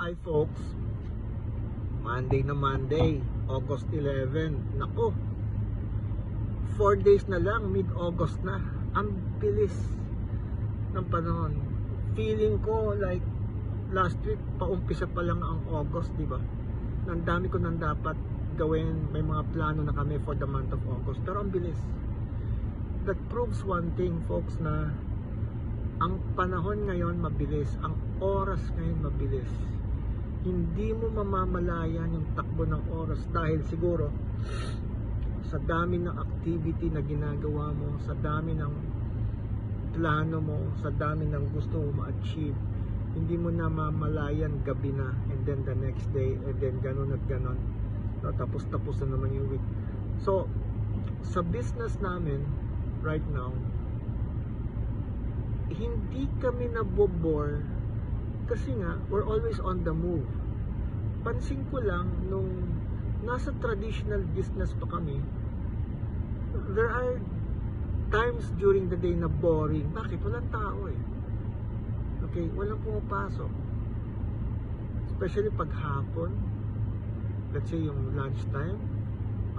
Hi folks, Monday na Monday, August 11. Nako, 4 days na lang, mid-August na. Ang bilis ng panahon. Feeling ko like last week, paumpisa pa lang ang August, di ba? Ang dami ko nang dapat gawin, may mga plano na kami for the month of August. Pero ang bilis. That proves one thing, folks, na ang panahon ngayon mabilis, ang oras ngayon mabilis. Hindi mo mamamalayan yung takbo ng oras dahil siguro sa dami ng activity na ginagawa mo, sa dami ng plano mo, sa dami ng gusto mo ma-achieve, hindi mo na mamalayan gabi na, and then the next day, and then ganun at ganun. No, tapos na naman yung week. So, sa business namin right now, hindi kami nabobore kasi nga we're always on the move. Pansin ko lang nung nasa traditional business pa kami, there are times during the day na boring. Bakit? Walang tao eh. Okay, walang pumapasok. Especially pag hapon, let's say yung lunchtime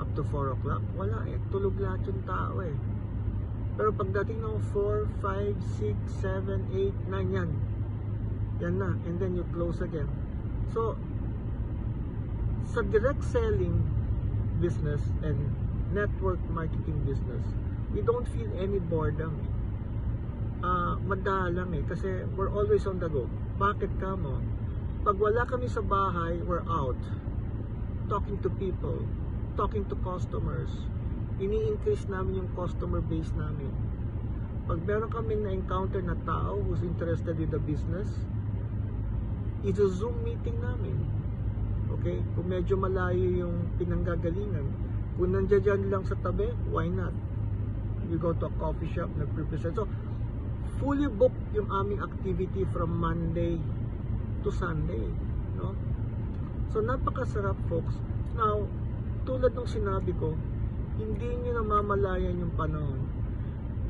up to 4 o'clock, wala eh, tulog lahat yung tao eh. Pero pagdating ng 4, 5, 6, 7, 8, 9, yan na, and then you close again. So sa direct selling business and network marketing business, we don't feel any boredom eh. Madalang eh, kasi we're always on the go. Bakit ka mo? Pag wala kami sa bahay, we're out talking to people, talking to customers. Ini-increase namin yung customer base namin. Pag meron kaming na-encounter na tao who's interested with the business, it's a Zoom meeting namin. Okay? Kung medyo malayo yung pinanggagalingan, kung nandiyan lang sa tabi, why not? We go to a coffee shop, nag-represent. So, fully booked yung aming activity from Monday to Sunday. No? So, napakasarap, folks. Now, tulad ng sinabi ko, hindi nyo namamalayan yung panahon.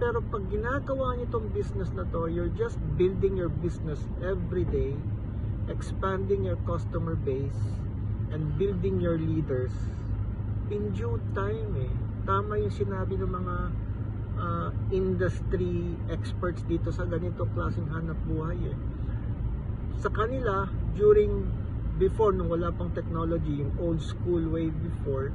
Pero pag ginagawa nyo itong business na to, you're just building your business every day, expanding your customer base, and building your leaders in due time eh. Tama yung sinabi ng mga industry experts dito sa ganito klaseng hanap buhay eh. Sa kanila, before, nung wala pang technology, yung old school way before,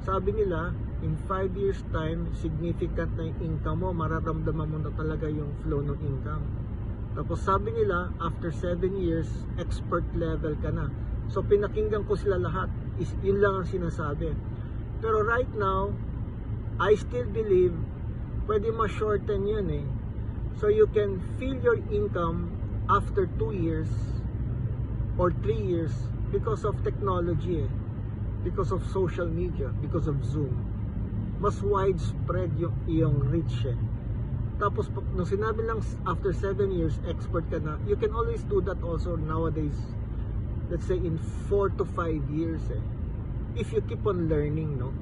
sabi nila, in 5 years time, significant na yung income mo, mararamdaman mo na talaga yung flow ng income. Tapos sabi nila, after 7 years, expert level ka na. So pinakinggan ko sila lahat, yun lang ang sinasabi. Pero right now, I still believe, pwede ma-shorten yun eh. So you can feel your income after 2 years or 3 years because of technology eh. Because of social media, because of Zoom. Mas widespread yung reach eh. Tapos nung sinabi lang after 7 years expert ka na, you can always do that also nowadays, let's say in 4 to 5 years eh. If you keep on learning, no?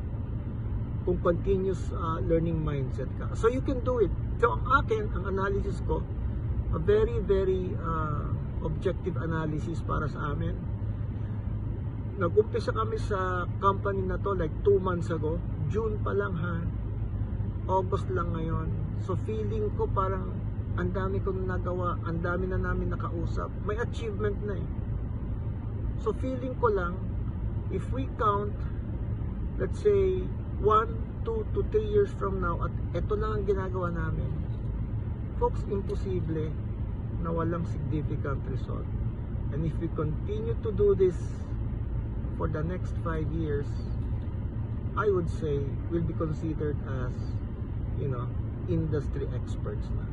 Kung continuous learning mindset ka, so you can do it. So ang akin, ang analysis ko, a very very objective analysis para sa amin. Nag-umpisa kami sa company na to like 2 months ago. June pa lang ha. August lang ngayon. So feeling ko parang ang dami kong nagawa, ang dami na namin nakausap. May achievement na eh. So feeling ko lang, if we count, let's say 1, 2 to 3 years from now, at ito lang ang ginagawa namin, folks, imposible na walang significant result. And if we continue to do this for the next 5 years, I would say we'll be considered as, industry experts na.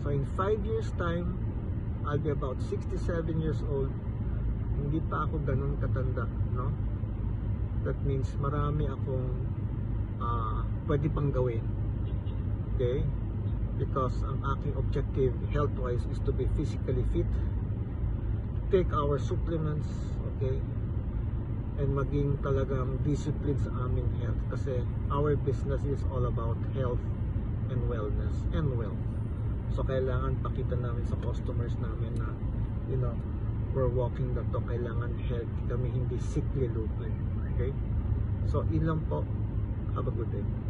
So in 5 years time, I'll be about 67 years old. Hindi pa ako ganun katanda, no? That means marami akong pwede pang gawin. Okay? Because ang aking objective health-wise is to be physically fit, take our supplements, okay? And maging talagang discipline sa aming health, kasi our business is all about health and wellness and wealth. So kailangan pakita namin sa customers namin na we're walking the talk. Kailangan healthy kami, hindi sickly looking. Okay? So, yun lang po. Have a good day.